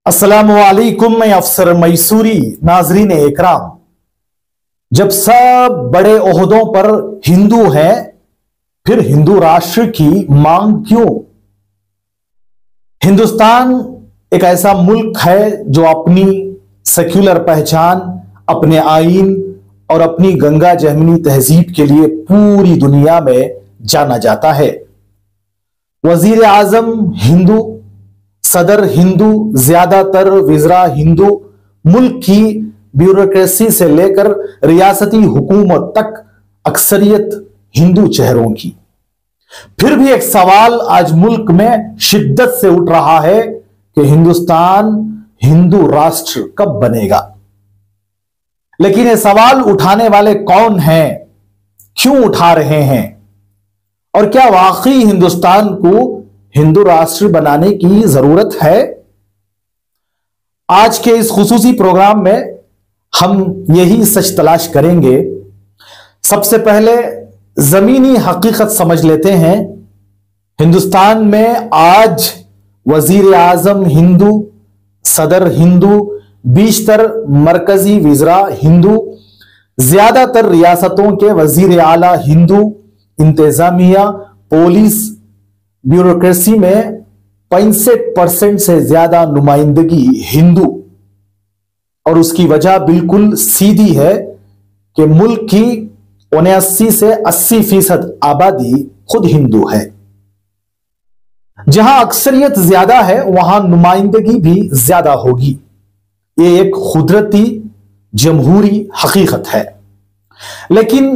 अस्सलामुअलैकुम, मैं अफसर मैसूरी। नाजरीन इकराम, जब सब बड़े ओहदों पर हिंदू हैं, फिर हिंदू राष्ट्र की मांग क्यों? हिंदुस्तान एक ऐसा मुल्क है जो अपनी सेक्युलर पहचान, अपने आइन और अपनी गंगा जमनी तहजीब के लिए पूरी दुनिया में जाना जाता है। वजीर आजम हिंदू, सदर हिंदू, ज्यादातर विजरा हिंदू, मुल्क की ब्यूरोक्रेसी से लेकर रियासती हुकूमत तक अक्सरियत हिंदू चेहरों की। फिर भी एक सवाल आज मुल्क में शिद्दत से उठ रहा है कि हिंदुस्तान हिंदू राष्ट्र कब बनेगा। लेकिन ये सवाल उठाने वाले कौन हैं, क्यों उठा रहे हैं, और क्या वाकई हिंदुस्तान को हिंदू राष्ट्र बनाने की जरूरत है? आज के इस खुसूसी प्रोग्राम में हम यही सच तलाश करेंगे। सबसे पहले जमीनी हकीकत समझ लेते हैं। हिंदुस्तान में आज वजीर आजम हिंदू, सदर हिंदू, बीशतर मरकजी विजरा हिंदू, ज्यादातर रियासतों के वजीर आला हिंदू, इंतजामिया, पुलिस, ब्यूरोक्रेसी में 65% से ज्यादा नुमाइंदगी हिंदू। और उसकी वजह बिल्कुल सीधी है कि मुल्क की 79 से 80% आबादी खुद हिंदू है। जहां अक्सरियत ज्यादा है वहां नुमाइंदगी भी ज्यादा होगी। यह एक कुदरती जमहूरी हकीकत है। लेकिन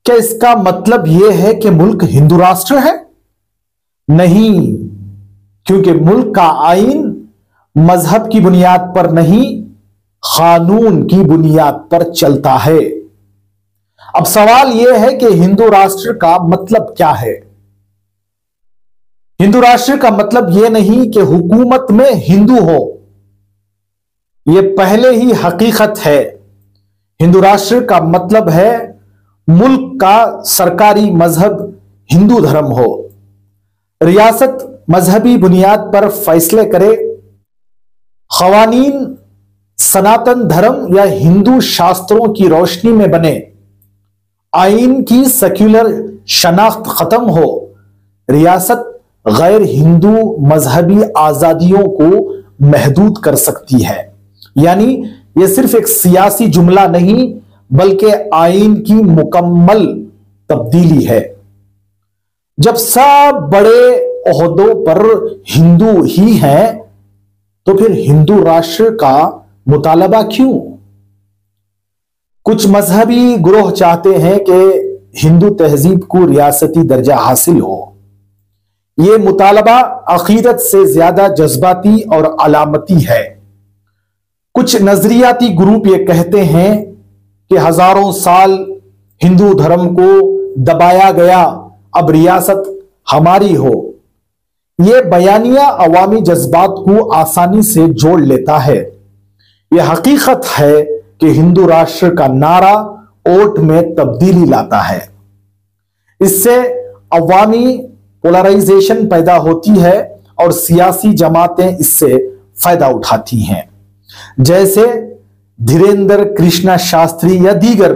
क्या इसका मतलब यह है कि मुल्क हिंदू राष्ट्र है? नहीं, क्योंकि मुल्क का आइन मजहब की बुनियाद पर नहीं, कानून की बुनियाद पर चलता है। अब सवाल यह है कि हिंदू राष्ट्र का मतलब क्या है? हिंदू राष्ट्र का मतलब यह नहीं कि हुकूमत में हिंदू हो, यह पहले ही हकीकत है। हिंदू राष्ट्र का मतलब है मुल्क का सरकारी मजहब हिंदू धर्म हो, रियासत मजहबी बुनियाद पर फैसले करे, खवानीन सनातन धर्म या हिंदू शास्त्रों की रोशनी में बने, आइन की सेक्युलर शनाख्त खत्म हो, रियासत गैर हिंदू मजहबी आजादियों को महदूद कर सकती है। यानी यह सिर्फ एक सियासी जुमला नहीं बल्कि आइन की मुकम्मल तब्दीली है। जब सब बड़े ओहदों पर हिंदू ही हैं, तो फिर हिंदू राष्ट्र का मुतालबा क्यों? कुछ मजहबी ग्रोह चाहते हैं कि हिंदू तहजीब को रियासती दर्जा हासिल हो। यह मुतालबा अकीदत से ज्यादा जज्बाती और अलामती है। कुछ नजरियाती ग्रुप ये कहते हैं कि हजारों साल हिंदू धर्म को दबाया गया, अब रियासत हमारी हो। यह बयानिया अवामी जज्बात को आसानी से जोड़ लेता है। यह हकीकत है कि हिंदू राष्ट्र का नारा वोट में तब्दीली लाता है। इससे अवामी पोलराइजेशन पैदा होती है और सियासी जमातें इससे फायदा उठाती हैं। जैसे धीरेन्द्र कृष्णा शास्त्री या दीगर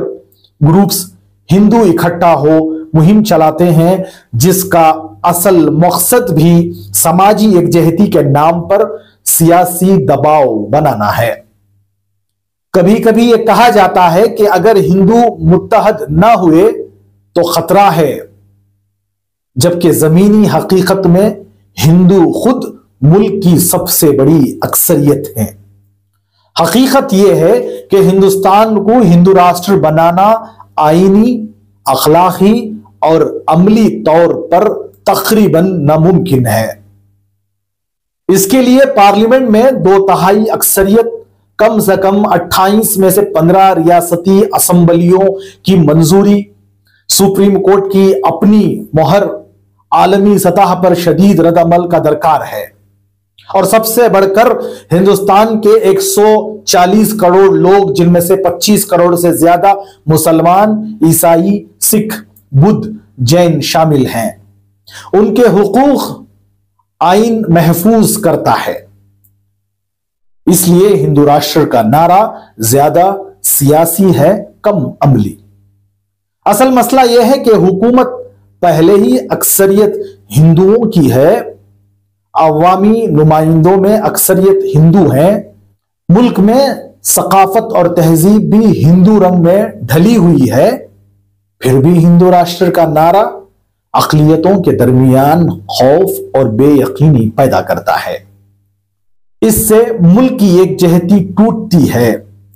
ग्रुप्स हिंदू इकट्ठा हो मुहिम चलाते हैं, जिसका असल मकसद भी समाजी एकजहती के नाम पर सियासी दबाव बनाना है। कभी कभी यह कहा जाता है कि अगर हिंदू मुत्तहद ना हुए तो खतरा है, जबकि जमीनी हकीकत में हिंदू खुद मुल्क की सबसे बड़ी अक्सरियत है। हकीकत यह है कि हिंदुस्तान को हिंदू राष्ट्र बनाना आईनी, अखलाकी और अमली तौर पर तकरीबन नामुमकिन है। इसके लिए पार्लियामेंट में 2/3 अक्सरियत, कम से कम 28 में से 15 रियासती असम्बलियों की मंजूरी, सुप्रीम कोर्ट की अपनी मोहर, आलमी सतह पर शदीद रद्द-अमल का दरकार है। और सबसे बढ़कर हिंदुस्तान के 140 करोड़ लोग, जिनमें से 25 करोड़ से ज्यादा मुसलमान, ईसाई, सिख, बुद्ध, जैन शामिल हैं, उनके हुकूक आइन महफूज करता है। इसलिए हिंदू राष्ट्र का नारा ज्यादा सियासी है, कम अमली। असल मसला यह है कि हुकूमत पहले ही अक्सरियत हिंदुओं की है, अवामी नुमाइंदों में अक्सरियत हिंदू हैं, मुल्क में सकाफत और तहजीब भी हिंदू रंग में ढली हुई है, फिर भी हिंदू राष्ट्र का नारा अक़लियतों के दरमियान खौफ और बेयकीनी पैदा करता है। इससे मुल्क की एकजहती टूटती है,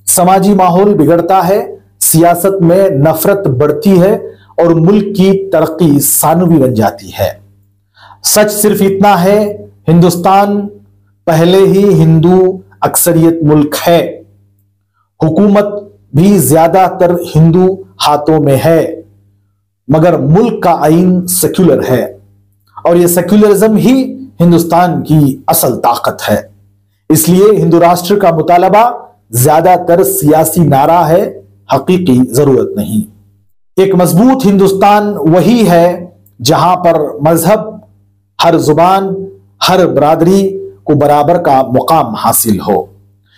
समाजी माहौल बिगड़ता है, सियासत में नफरत बढ़ती है और मुल्क की तरक्की सानवी बन जाती है। सच सिर्फ इतना है, हिंदुस्तान पहले ही हिंदू अक्सरियत मुल्क है, हुकूमत भी ज्यादातर हिंदू हाथों में है, मगर मुल्क का आईन सेक्युलर है और यह सेक्युलरिज्म ही हिंदुस्तान की असल ताकत है। इसलिए हिंदू राष्ट्र का मुतालबा ज्यादातर सियासी नारा है, हकीकी जरूरत नहीं। एक मजबूत हिंदुस्तान वही है जहां पर मजहब, हर जुबान, हर बरादरी को बराबर का मुकाम हासिल हो,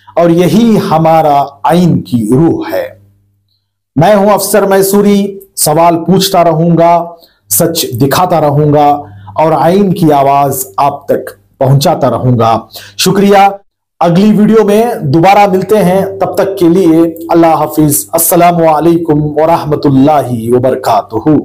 और यही हमारा आइन की रूह है। मैं हूं अफसर मैसूरी, सवाल पूछता रहूंगा, सच दिखाता रहूंगा और आइन की आवाज आप तक पहुंचाता रहूंगा। शुक्रिया। अगली वीडियो में दोबारा मिलते हैं, तब तक के लिए अल्लाह हाफिज। अस्सलामु अलैकुम व रहमतुल्लाहि व बरकातुहू।